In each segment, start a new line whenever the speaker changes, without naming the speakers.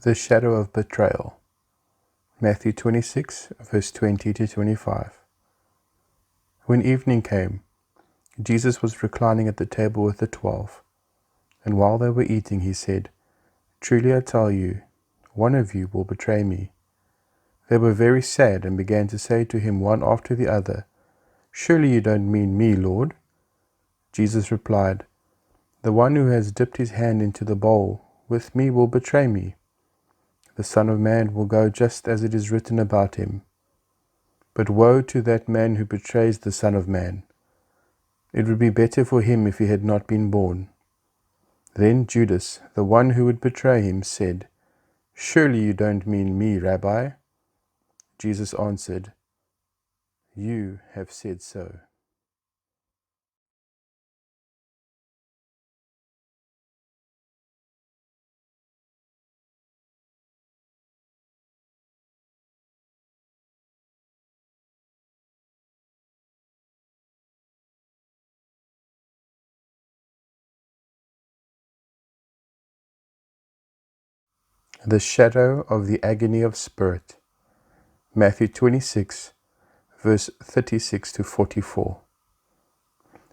The shadow of betrayal. Matthew 26, verse 20 to 25. When evening came, Jesus was reclining at the table with the 12, and while they were eating, he said, "Truly I tell you, one of you will betray me." They were very sad and began to say to him one after the other, "Surely you don't mean me, Lord?" Jesus replied, "The one who has dipped his hand into the bowl with me will betray me. The Son of Man will go just as it is written about him. But woe to that man who betrays the Son of Man. It would be better for him if he had not been born." Then Judas, the one who would betray him, said, "Surely you don't mean me, Rabbi?" Jesus answered, "You have said so." The shadow of the agony of spirit. Matthew 26, verse 36 to 44.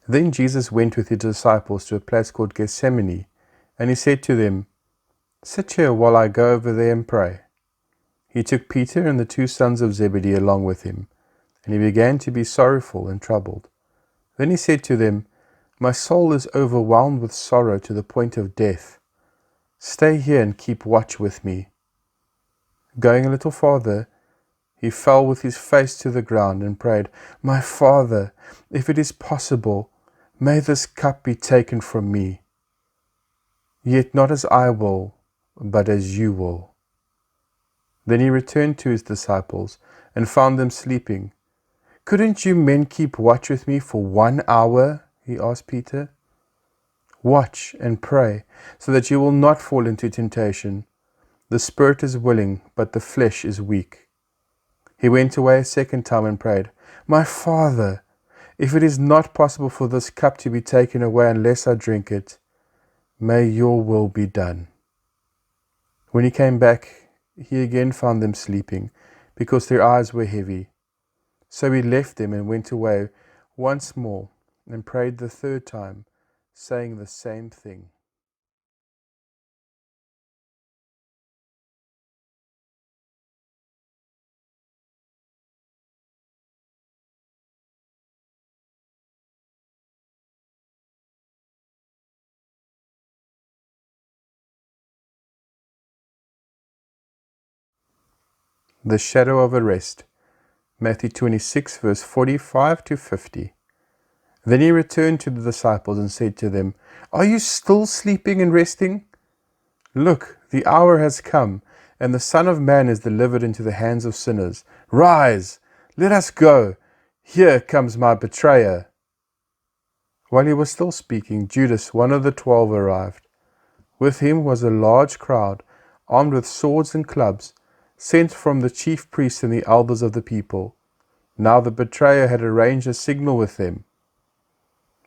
Then Jesus went with his disciples to a place called Gethsemane, and he said to them, "Sit here while I go over there and pray." He took Peter and the two sons of Zebedee along with him, and he began to be sorrowful and troubled. Then he said to them, "My soul is overwhelmed with sorrow to the point of death. Stay here and keep watch with me." Going a little farther, he fell with his face to the ground and prayed, "My Father, if it is possible, may this cup be taken from me. Yet not as I will, but as you will." Then he returned to his disciples and found them sleeping. "Couldn't you men keep watch with me for 1 hour?" he asked Peter. "Watch and pray, so that you will not fall into temptation. The spirit is willing, but the flesh is weak." He went away a second time and prayed, "My Father, if it is not possible for this cup to be taken away unless I drink it, may your will be done." When he came back, he again found them sleeping, because their eyes were heavy. So he left them and went away once more and prayed the third time, saying the same thing. The shadow of arrest. Matthew 26, verse 45 to 50. Then he returned to the disciples and said to them, "Are you still sleeping and resting? Look, the hour has come, and the Son of Man is delivered into the hands of sinners. Rise, let us go. Here comes my betrayer." While he was still speaking, Judas, one of the 12, arrived. With him was a large crowd, armed with swords and clubs, sent from the chief priests and the elders of the people. Now the betrayer had arranged a signal with them.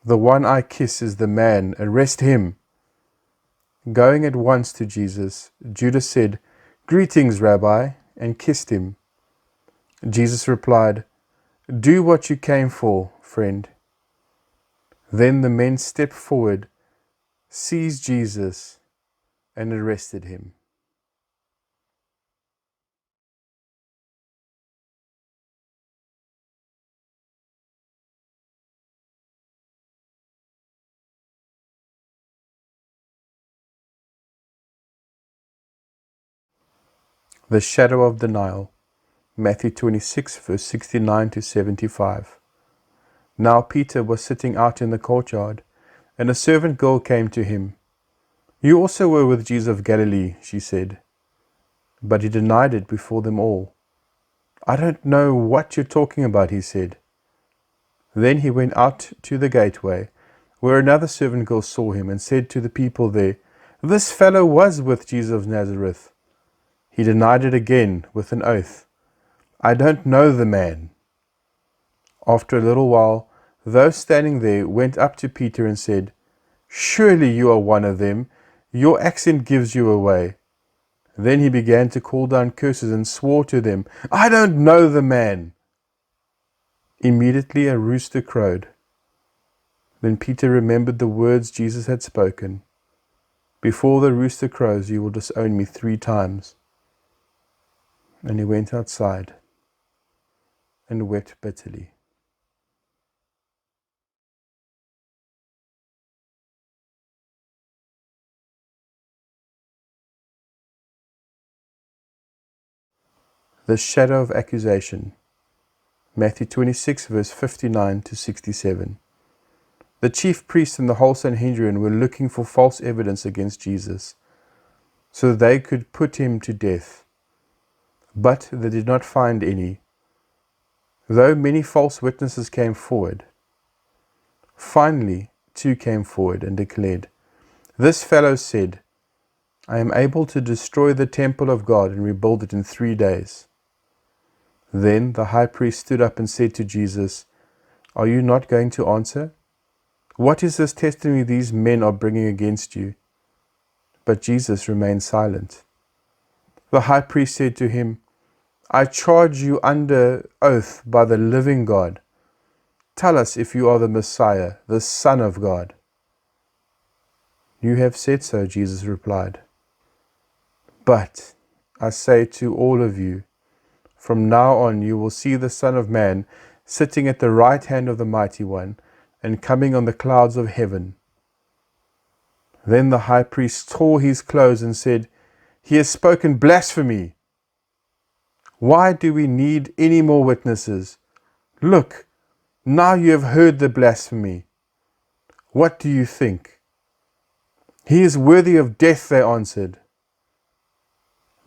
"The one I kiss is the man, arrest him." Going at once to Jesus, Judas said, "Greetings, Rabbi," and kissed him. Jesus replied, "Do what you came for, friend." Then the men stepped forward, seized Jesus, and arrested him. The shadow of denial. Matthew 26, verse 69 to 75. Now Peter was sitting out in the courtyard, and a servant girl came to him. "You also were with Jesus of Galilee," she said. But he denied it before them all. "I don't know what you're talking about," he said. Then he went out to the gateway, where another servant girl saw him and said to the people there, "This fellow was with Jesus of Nazareth." He denied it again with an oath, "I don't know the man." After a little while, those standing there went up to Peter and said, "Surely you are one of them. Your accent gives you away." Then he began to call down curses and swore to them, "I don't know the man." Immediately a rooster crowed. Then Peter remembered the words Jesus had spoken. "Before the rooster crows, you will disown me 3 times. And he went outside and wept bitterly. The shadow of accusation. Matthew 26, verse 59 to 67. The chief priests and the whole Sanhedrin were looking for false evidence against Jesus, so they could put him to death. But they did not find any, though many false witnesses came forward. Finally, 2 came forward and declared, "This fellow said, 'I am able to destroy the temple of God and rebuild it in 3 days.'" Then the high priest stood up and said to Jesus, "Are you not going to answer? What is this testimony these men are bringing against you?" But Jesus remained silent. The high priest said to him, "I charge you under oath by the living God. Tell us if you are the Messiah, the Son of God." "You have said so," Jesus replied. "But I say to all of you, from now on you will see the Son of Man sitting at the right hand of the Mighty One and coming on the clouds of heaven." Then the high priest tore his clothes and said, "He has spoken blasphemy. Why do we need any more witnesses? Look, now you have heard the blasphemy. What do you think?" "He is worthy of death," they answered.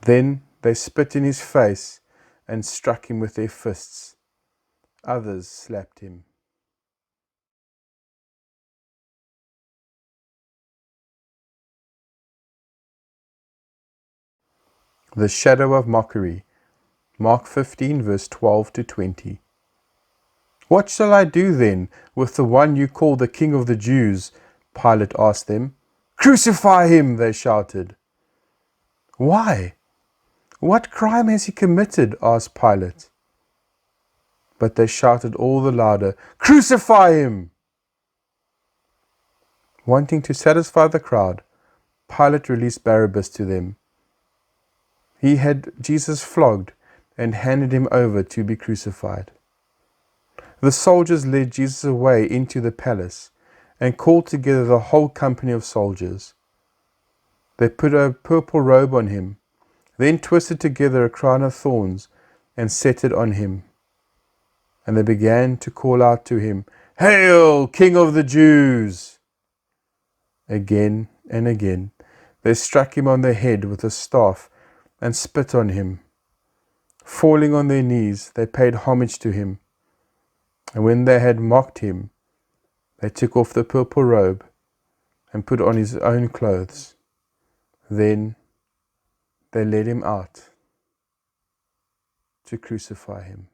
Then they spit in his face and struck him with their fists. Others slapped him. The shadow of mockery. Mark 15, verse 12 to 20. "What shall I do then with the one you call the King of the Jews?" Pilate asked them. "Crucify him," they shouted. "Why? What crime has he committed?" asked Pilate. But they shouted all the louder, "Crucify him!" Wanting to satisfy the crowd, Pilate released Barabbas to them. He had Jesus flogged and handed him over to be crucified. The soldiers led Jesus away into the palace and called together the whole company of soldiers. They put a purple robe on him, then twisted together a crown of thorns and set it on him. And they began to call out to him, "Hail, King of the Jews!" Again and again they struck him on the head with a staff and spit on him. Falling on their knees, they paid homage to him. And when they had mocked him, they took off the purple robe and put on his own clothes. Then they led him out to crucify him.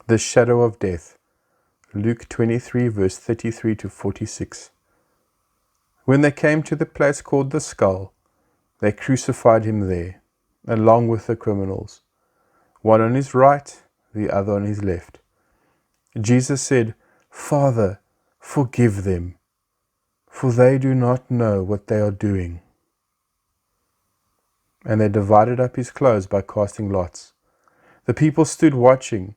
The shadow of death. Luke 23, verse 33 to 46. When they came to the place called the Skull, they crucified him there, along with the criminals, one on his right, the other on his left. Jesus said, "Father, forgive them, for they do not know what they are doing." And they divided up his clothes by casting lots. The people stood watching,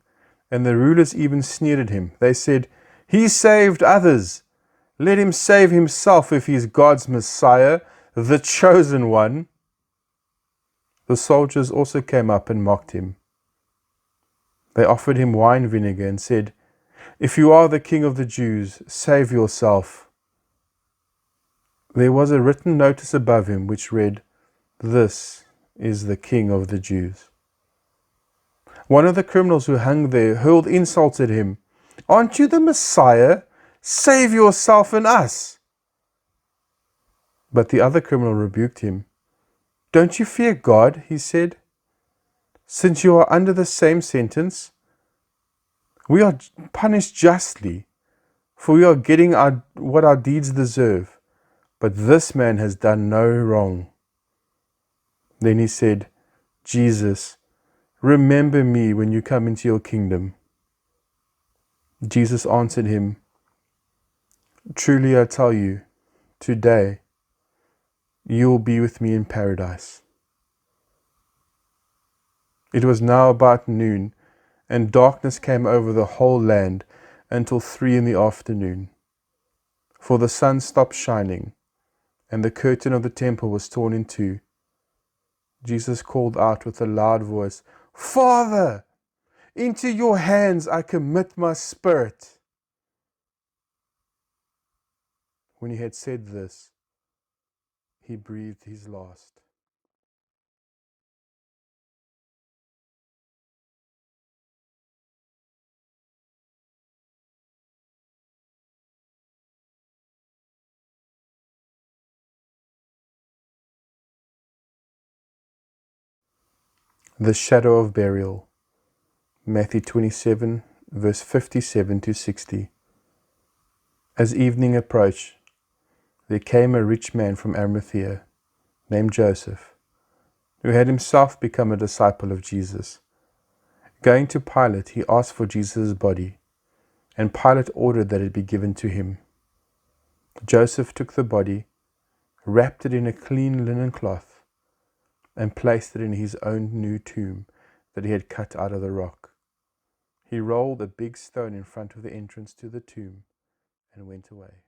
and the rulers even sneered at him. They said, "He saved others. Let him save himself if he is God's Messiah, the chosen one." The soldiers also came up and mocked him. They offered him wine vinegar and said, "If you are the King of the Jews, save yourself." There was a written notice above him which read, "This is the King of the Jews." One of the criminals who hung there hurled insults at him. "Aren't you the Messiah? Save yourself and us." But the other criminal rebuked him. "Don't you fear God," he said, "since you are under the same sentence? We are punished justly, for we are getting what our deeds deserve. But this man has done no wrong." Then he said, "Jesus, remember me when you come into your kingdom." Jesus answered him, "Truly I tell you, today you will be with me in paradise." It was now about noon, and darkness came over the whole land until 3 in the afternoon. For the sun stopped shining, and the curtain of the temple was torn in two. Jesus called out with a loud voice, "Father, into your hands I commit my spirit." When he had said this, he breathed his last. The shadow of burial. Matthew 27, verse 57 to 60. As evening approached, there came a rich man from Arimathea, named Joseph, who had himself become a disciple of Jesus. Going to Pilate, he asked for Jesus' body, and Pilate ordered that it be given to him. Joseph took the body, wrapped it in a clean linen cloth, and placed it in his own new tomb that he had cut out of the rock. He rolled a big stone in front of the entrance to the tomb and went away.